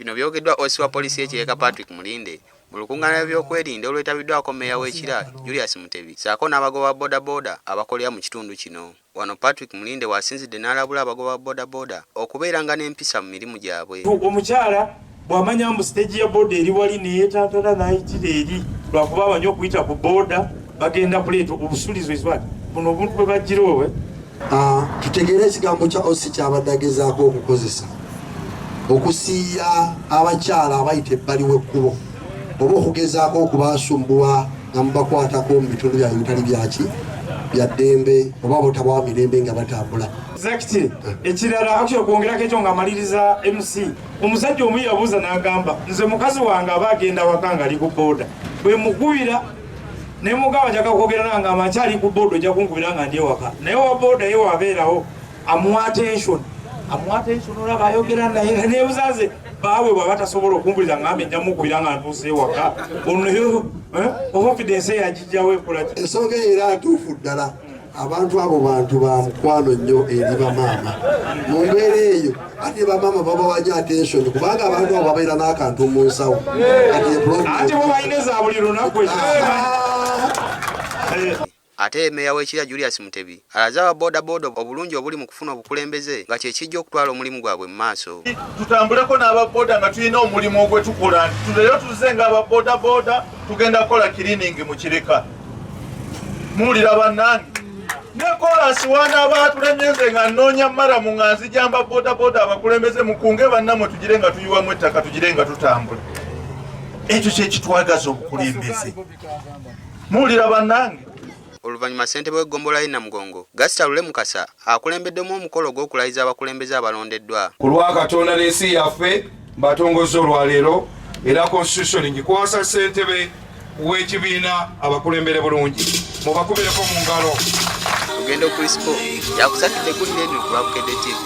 Bino byogeddwa osi wa polisi y'Ekireka Patrick Mulinde mu lukungaana by'okwerinda olwetabiddwako Mmeeya w'Ekira Julius Mutebi saako n'abagoba bodaboda abakolera mu kitundu kino. Wano Patrick Mulinde wasinzidde n'alabula abagoba bodaboda okubeeranga n'empisa mu mirimu gyabwe. Omukyala bw'amanya mbu stage ya boda eri wali neyeetaatala n'ayitira eri lwakuba amanyi okuyita ku boda bagenda kuleeta obusulizo ezwati buno obuntu bwe bagiroowe. Tutegeera ekigambo kya osi kyabadde agezaako okukozesa okusiiya abakyala abayita ebbali w'ekkubo oba okugezaako okubasumbuwa nga mubakwatako mu bitundu byabwe bitali byaki bya ddembe oba botabwa mirembe nga batambula. Zakiti ekirala akyo kwongerako ekyo nga maliriza MC omusajja omu yabuuza n'agamba nze mukazi wange aba agenda waka nga ali ku boda bwe mukubira ne mugaba njaka kwogera nga amakyali ku boda ojja kunkubira nga ndi ewaka naye wa boda ye wabeerawo amuwa attention olaba ayogera naye nga nebuzaze baawe bwaba tasobola okumpulira ngambe nja mukubira nga ntuuse ewaka onoyo confidence yagijjawo ekola ki. Ensonga era ntuufu ddala abantu abo bantu ba mukwano nnyo eri bamaama mu mbeera eyo ate bamaama babawanya attention kubanga abantu abo babeera n'akantu mu nsawo ate bo balina eza buli lunaku Ate Mmeeya w'Ekira Julius Mutebi alaze ababodaboda obulungi obuli mu kufuna obukulembeze nga kye kijja okutwala omulimu gwabwe mu maaso. Tutambuleko n'ababoda nga tulina omulimu ogwetukola nti tuleyo tuze nga ababodaboda tugenda kukola cleaning mu Kireka. Muwulira bannange ne kolansi wanaaba atulemye nze nga nnoonya maramu nga nzijamba bodaboda abakulembeze mukunge bannamwe tugire nga tuyiwamu ettaka tugire nga tutambula. Ekyo kye kitwagaza obukulembeze. Muwulira bannange. Oluvannyuma ssentebe w'eggombolola y'e Namugongo Gasita Lule Mukasa akulembeddemu omukolo gw'okulayiza abakulembeze abalondeddwa. Ku lwa Katonda n'ensi yaffe mbatongoza olwaleero era constitution ngikwasa ssentebe w'ekibiina abakulembere bulungi mubakubireko mu ngalo. Tugenda okulispo yakusakidde eggulire lino ku lwa Bukedde TV.